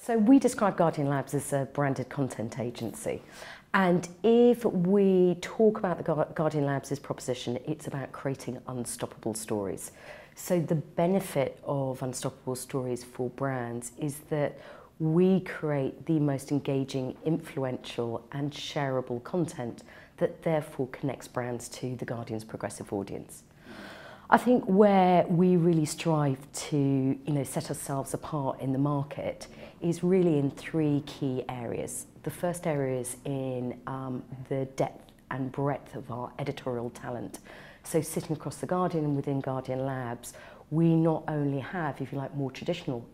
So we describe Guardian Labs as a branded content agency. And if we talk about the Guardian Labs' proposition, it's about creating unstoppable stories. So the benefit of unstoppable stories for brands is that we create the most engaging, influential and shareable content that therefore connects brands to the Guardian's progressive audience. I think where we really strive to set ourselves apart in the market is really in three key areas. The first area is in the depth and breadth of our editorial talent. So sitting across the Guardian and within Guardian Labs, we not only have, if you like, more traditional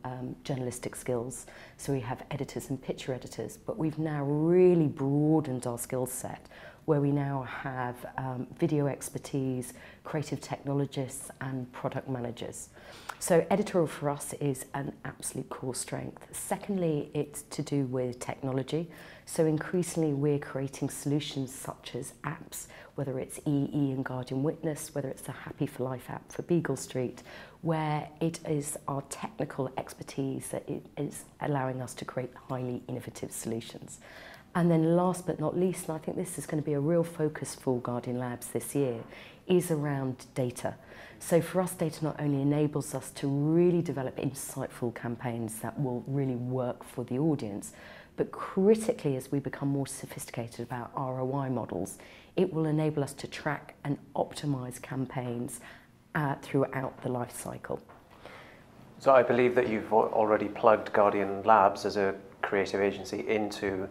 journalistic skills, so we have editors and picture editors, but we've now really broadened our skill set where we now have video expertise, creative technologists and product managers. So editorial for us is an absolute core strength. Secondly, it's to do with technology. So increasingly we're creating solutions such as apps, whether it's EE and Guardian Witness, whether it's the Happy for Life app for Beagle Street, where it is our technical expertise that is allowing us to create highly innovative solutions. And then last but not least, and I think this is going to be a real focus for Guardian Labs this year, is around data. So for us, data not only enables us to really develop insightful campaigns that will really work for the audience, but critically, as we become more sophisticated about ROI models, it will enable us to track and optimize campaigns throughout the life cycle. So I believe that you've already plugged Guardian Labs as a creative agency into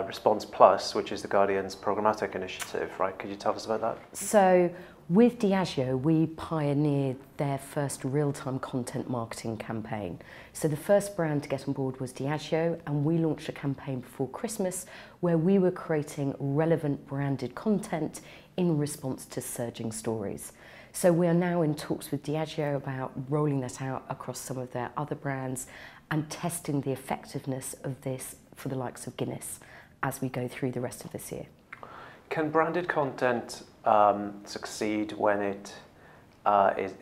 Response Plus, which is the Guardian's programmatic initiative, right? Could you tell us about that? So with Diageo, we pioneered their first real-time content marketing campaign. So the first brand to get on board was Diageo, and we launched a campaign before Christmas where we were creating relevant branded content in response to surging stories. So we are now in talks with Diageo about rolling that out across some of their other brands and testing the effectiveness of this for the likes of Guinness as we go through the rest of this year. Can branded content succeed when it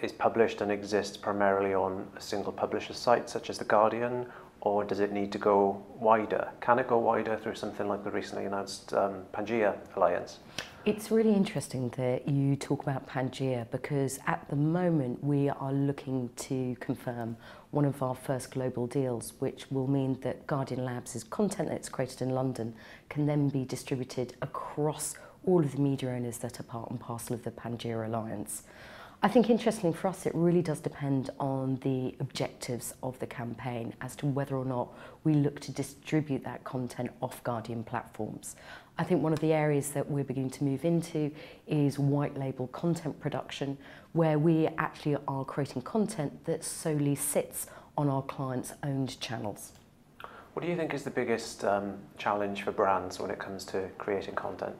is published and exists primarily on a single publisher site such as The Guardian, or does it need to go wider? Can it go wider through something like the recently announced Pangea alliance? It's really interesting that you talk about Pangea because at the moment we are looking to confirm one of our first global deals, which will mean that Guardian Labs' content that's created in London can then be distributed across all of the media owners that are part and parcel of the Pangea alliance. I think interestingly for us, it really does depend on the objectives of the campaign as to whether or not we look to distribute that content off Guardian platforms. I think one of the areas that we're beginning to move into is white label content production, where we actually are creating content that solely sits on our clients' owned channels. What do you think is the biggest challenge for brands when it comes to creating content?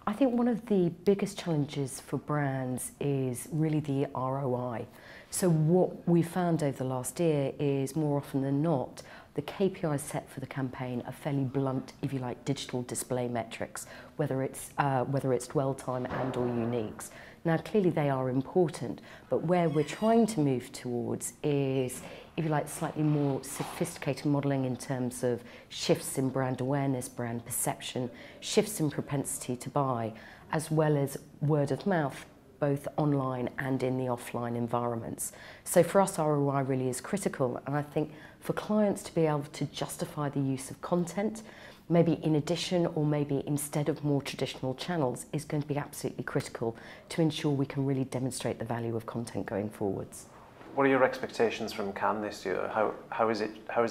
I think one of the biggest challenges for brands is really the ROI. So what we found over the last year is more often than not, the KPIs set for the campaign are fairly blunt, if you like, digital display metrics, whether it's dwell time and or uniques. Now clearly they are important, but where we're trying to move towards is, if you like, slightly more sophisticated modelling in terms of shifts in brand awareness, brand perception, shifts in propensity to buy, as well as word of mouth, both online and in the offline environments. So for us, ROI really is critical, and I think for clients to be able to justify the use of content, maybe in addition or maybe instead of more traditional channels, is going to be absolutely critical to ensure we can really demonstrate the value of content going forwards. What are your expectations from Cannes this year? How is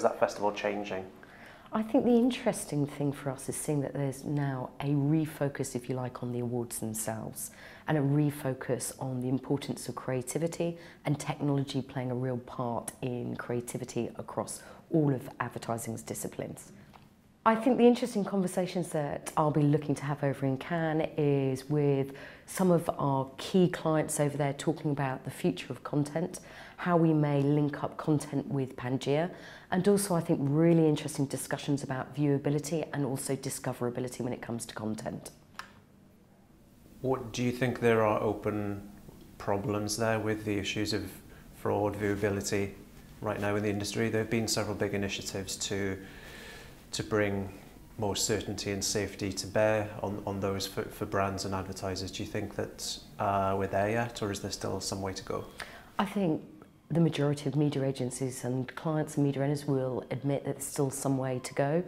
that festival changing? I think the interesting thing for us is seeing that there's now a refocus, if you like, on the awards themselves, and a refocus on the importance of creativity and technology playing a real part in creativity across all of advertising's disciplines. I think the interesting conversations that I'll be looking to have over in Cannes is with some of our key clients over there talking about the future of content, how we may link up content with Pangea, and also I think really interesting discussions about viewability and also discoverability when it comes to content. What do you think there are open problems there with the issues of fraud, viewability right now in the industry. There have been several big initiatives to bring more certainty and safety to bear on those for brands and advertisers. Do you think that we're there yet, or is there still some way to go? I think the majority of media agencies and clients and media owners will admit that there's still some way to go.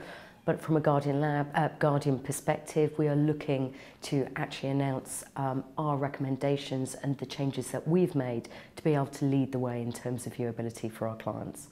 But from a Guardian perspective, we are looking to actually announce our recommendations and the changes that we've made to be able to lead the way in terms of viewability for our clients.